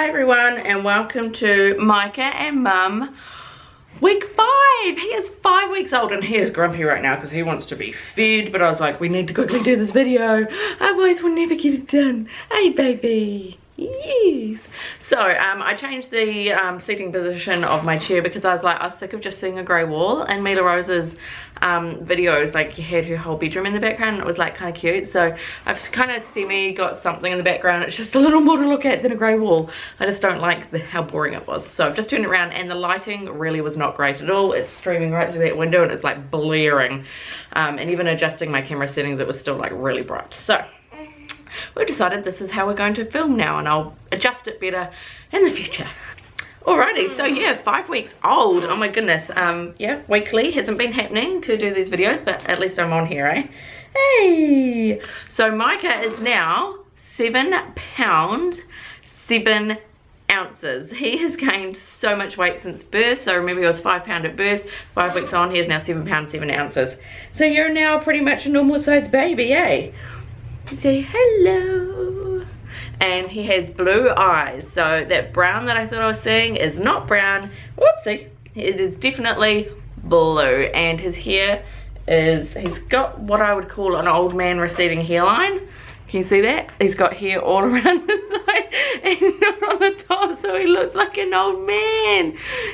Hi everyone and welcome to Micah and Mum week 5. He is 5 weeks old and he is grumpy right now because he wants to be fed, but I was like, we need to quickly do this video, otherwise we'll never get it done. Hey baby. Yes. So I changed the seating position of my chair because I was sick of just seeing a grey wall, and Mila Rose's videos, like, you had her whole bedroom in the background and it was like kind of cute. So I've kind of semi got something in the background. It's just a little more to look at than a grey wall. I just don't like how boring it was. So I've just turned it around and the lighting really was not great at all. It's streaming right through that window and it's like blaring, and even adjusting my camera settings it was still like really bright. So we've decided this is how we're going to film now, and I'll adjust it better in the future. Alrighty, so yeah, 5 weeks old. Oh my goodness. Yeah, weekly hasn't been happening to do these videos, but at least I'm on here, eh? Hey! So Micah is now 7 pounds 7 ounces. He has gained so much weight since birth. So remember, he was 5 pounds at birth. 5 weeks on, he is now 7 pounds 7 ounces. So you're now pretty much a normal sized baby, eh? Say hello. And he has blue eyes, so that brown that I thought I was seeing is not brown. Whoopsie, it is definitely blue. And his hair is, he's got what I would call an old man receding hairline. Can you see that? He's got hair all around the side and not on the top, so he looks like an old man.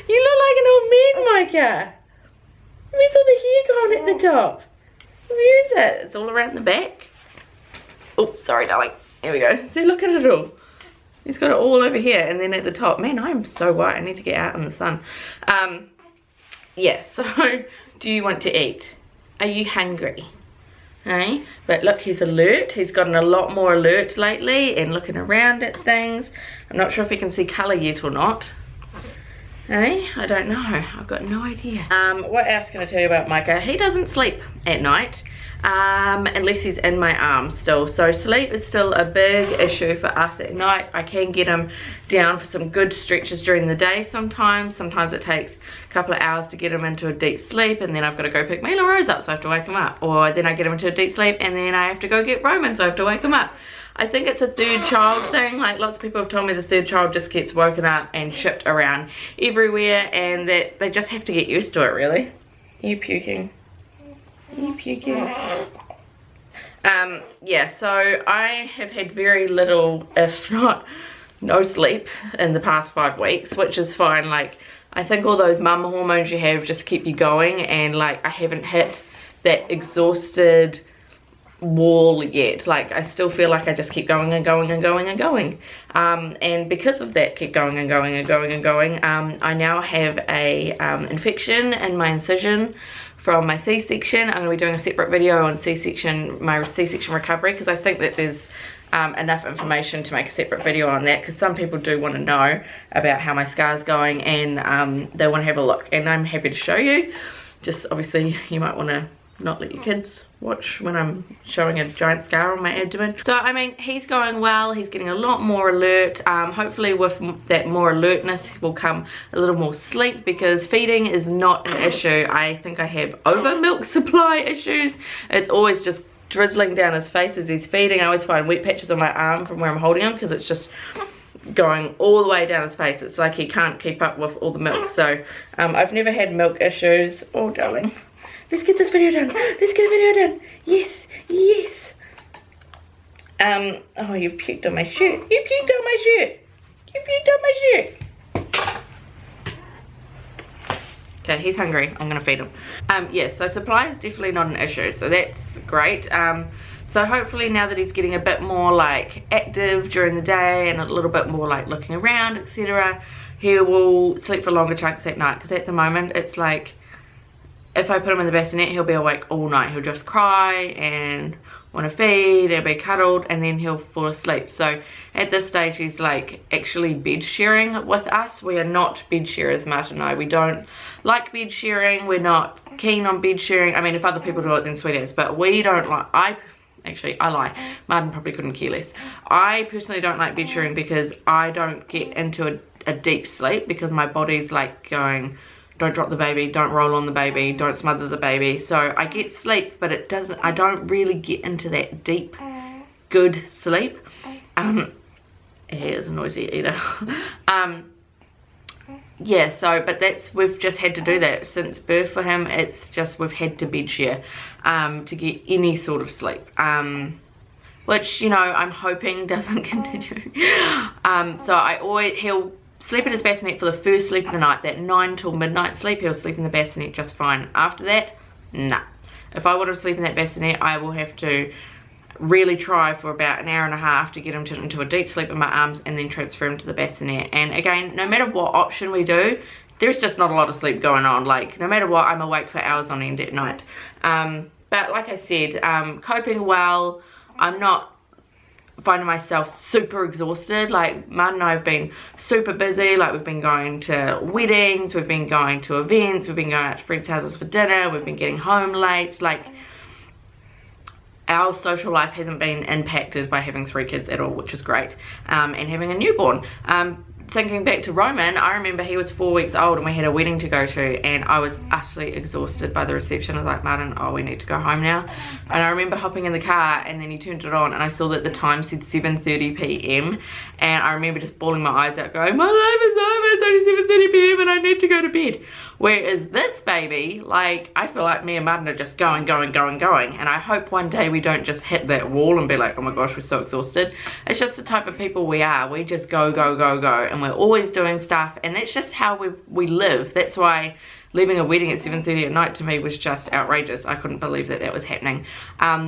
You look like an old man, Micah. Where's all the hair gone at the top? Where is it? It's all around the back. Oh, sorry darling. There we go. See, look at it all. He's got it all over here and then at the top. Man, I'm so white. I need to get out in the sun. Yeah, so do you want to eat? Are you hungry? Hey? But look, he's alert. He's gotten a lot more alert lately and looking around at things. I'm not sure if he can see colour yet or not. Hey? I don't know. I've got no idea. What else can I tell you about Micah? He doesn't sleep at night. Unless he's in my arms still. So sleep is still a big issue for us at night. I can get him down for some good stretches during the day sometimes. Sometimes it takes a couple of hours to get him into a deep sleep, and then I've got to go pick Mila Rose up, so I have to wake him up. Or then I get him into a deep sleep and then I have to go get Roman, so I have to wake him up. I think it's a third child thing. Like, lots of people have told me the third child just gets woken up and shipped around everywhere, and that they just have to get used to it, really. Are you puking? You puking? Yeah, so I have had very little, if not no sleep in the past 5 weeks, which is fine. Like, I think all those mum hormones you have just keep you going, and like, I haven't hit that exhausted wall yet. Like, I still feel like I just keep going and going and going and going, and because of that keep going and going and going and going, I now have a infection in my incision from my C-section. I'm going to be doing a separate video on C-section, my C-section recovery, because I think that there's enough information to make a separate video on that, because some people do want to know about how my scar's going, and they want to have a look, and I'm happy to show you. Just obviously you might want to not let your kids watch when I'm showing a giant scar on my abdomen. So I mean, he's going well. He's getting a lot more alert. Hopefully with that more alertness will come a little more sleep, because feeding is not an issue. I think I have over milk supply issues. It's always just drizzling down his face as he's feeding. I always find wet patches on my arm from where I'm holding him, because it's just going all the way down his face. It's like he can't keep up with all the milk. So I've never had milk issues. Oh darling, let's get this video done. Let's get a video done. Yes, yes. Oh, you've puked on my shirt. You puked on my shirt. You puked on my shirt. Okay, he's hungry. I'm gonna feed him. Yeah, so supply is definitely not an issue, so that's great. So hopefully now that he's getting a bit more like active during the day and a little bit more like looking around, etc., he will sleep for longer chunks at night, because at the moment it's like, if I put him in the bassinet, he'll be awake all night. He'll just cry and want to feed and be cuddled, and then he'll fall asleep. So at this stage, he's like actually bed sharing with us. We are not bed sharers, Martin and I. We don't like bed sharing. We're not keen on bed sharing. I mean, if other people do it, then sweet as. But we don't like, I lie. Martin probably couldn't care less. I personally don't like bed sharing because I don't get into a deep sleep, because my body's like going, don't drop the baby, don't roll on the baby, don't smother the baby. So I get sleep, but it doesn't, I don't really get into that deep good sleep. he is a noisy eater. Yeah, so, but we've just had to do that since birth for him. It's just, we've had to bed share to get any sort of sleep, which, you know, I'm hoping doesn't continue. So he'll sleep in his bassinet for the first sleep of the night. That 9 till midnight sleep, he'll sleep in the bassinet just fine. After that, nah. If I want to sleep in that bassinet, I will have to really try for about an hour and a half to get him into a deep sleep in my arms and then transfer him to the bassinet. And again, no matter what option we do, there's just not a lot of sleep going on. Like, no matter what, I'm awake for hours on end at night. But like I said, coping well. I'm not finding myself super exhausted. Like, Martin and I have been super busy. Like, we've been going to weddings, we've been going to events, we've been going out to friends' houses for dinner, we've been getting home late. Like, our social life hasn't been impacted by having 3 kids at all, which is great, and having a newborn. Thinking back to Roman, I remember he was 4 weeks old and we had a wedding to go to, and I was utterly exhausted by the reception. I was like, Martin, oh, we need to go home now. And I remember hopping in the car, and then he turned it on and I saw that the time said 7:30 p.m. and I remember just bawling my eyes out going, my life is over, it's only 7:30 p.m. and I need to go to bed. Whereas this baby, like, I feel like me and Martin are just going, and I hope one day we don't just hit that wall and be like, oh my gosh, we're so exhausted. It's just the type of people we are. We just go, and we're always doing stuff, and that's just how we live. That's why leaving a wedding at 7:30 at night to me was just outrageous. I couldn't believe that was happening.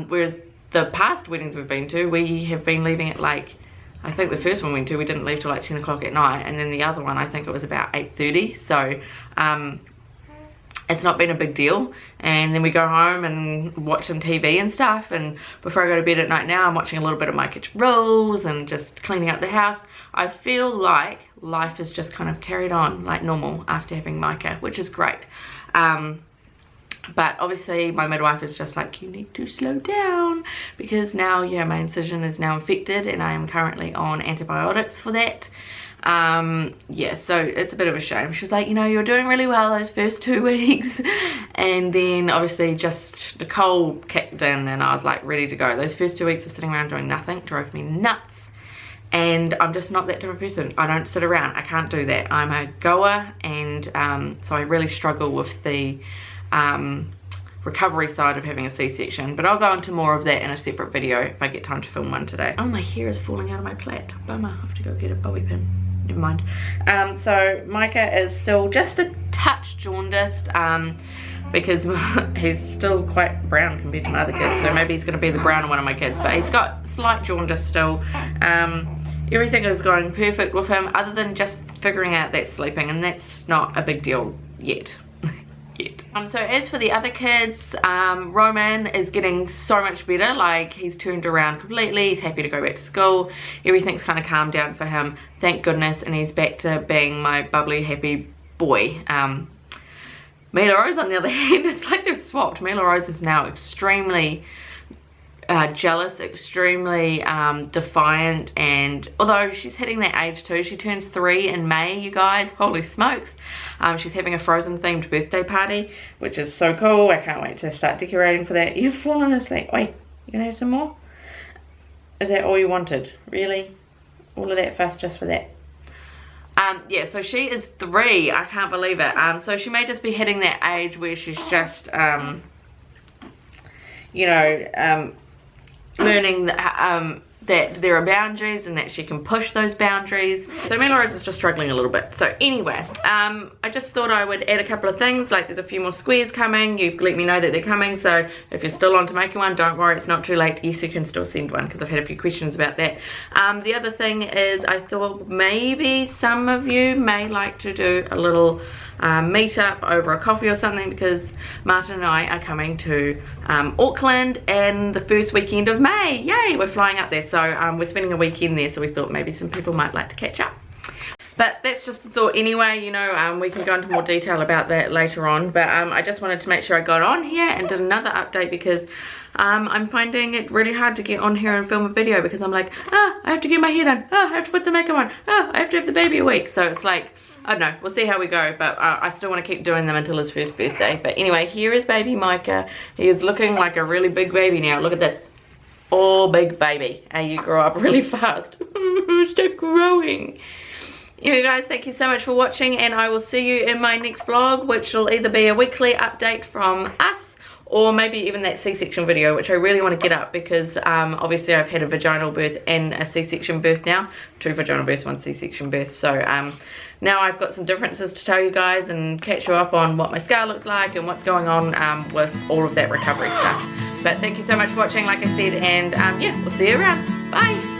Whereas the past weddings we've been to, we have been leaving at, like, I think the first one we went to, we didn't leave till like 10 o'clock at night, and then the other one, I think it was about 8:30. So it's not been a big deal. And then we go home and watch some TV and stuff, and before I go to bed at night now, I'm watching a little bit of My Kitchen Rules and just cleaning up the house. I feel like life is just kind of carried on like normal after having Micah, which is great. But obviously my midwife is just like, you need to slow down, because now, yeah, my incision is now infected and I am currently on antibiotics for that. Yeah, so it's a bit of a shame. She's like, you know, you're doing really well those first 2 weeks, and then obviously just the cold kicked in and I was like ready to go. Those first 2 weeks of sitting around doing nothing drove me nuts, and I'm just not that type of person. I don't sit around, I can't do that. I'm a goer, and so I really struggle with the recovery side of having a C-section, but I'll go into more of that in a separate video if I get time to film one today. Oh, my hair is falling out of my plait. Bummer, I have to go get a bobby pin. Never mind. So Micah is still just a touch jaundiced, because he's still quite brown compared to my other kids, so maybe he's going to be the browner one of my kids, but he's got slight jaundice still. Everything is going perfect with him, other than just figuring out that sleeping, and that's not a big deal yet. So as for the other kids, Roman is getting so much better. Like, he's turned around completely, he's happy to go back to school, everything's kind of calmed down for him, thank goodness, and he's back to being my bubbly, happy boy. Mila Rose, on the other hand, it's like they've swapped. Mila Rose is now extremely jealous, extremely defiant, and although she's hitting that age too, she turns 3 in May, you guys, holy smokes. She's having a Frozen themed birthday party, which is so cool. I can't wait to start decorating for that. You've fallen asleep. Wait, you gonna have some more? Is that all you wanted? Really? All of that fuss just for that? Yeah, so she is 3. I can't believe it. So she may just be hitting that age where she's just you know, learning that there are boundaries and that she can push those boundaries. So Mila Rose is just struggling a little bit. So anyway, I just thought I would add a couple of things. Like, there's a few more squares coming. You've let me know that they're coming, so if you're still on to making one, don't worry, it's not too late. Yes, you can still send one, because I've had a few questions about that. The other thing is, I thought maybe some of you may like to do a little meet up over a coffee or something, because Martin and I are coming to Auckland in the first weekend of May. Yay, we're flying up there, so we're spending a weekend there, so we thought maybe some people might like to catch up. But that's just the thought anyway, you know. We can go into more detail about that later on, but I just wanted to make sure I got on here and did another update, because I'm finding it really hard to get on here and film a video, because I'm like, I have to get my hair done, I have to put some makeup on, I have to have the baby a week. So it's like, I don't know, we'll see how we go, but I still want to keep doing them until his first birthday. But anyway, here is baby Micah. He is looking like a really big baby now. Look at this. Oh, big baby. And you grow up really fast. Stop growing. Anyway guys, thank you so much for watching, and I will see you in my next vlog, which will either be a weekly update from us or maybe even that C-section video, which I really want to get up because obviously I've had a vaginal birth and a C-section birth now. 2 vaginal births, 1 C-section birth. So now I've got some differences to tell you guys and catch you up on what my scar looks like and what's going on with all of that recovery stuff. But thank you so much for watching, like I said, and yeah, we'll see you around. Bye!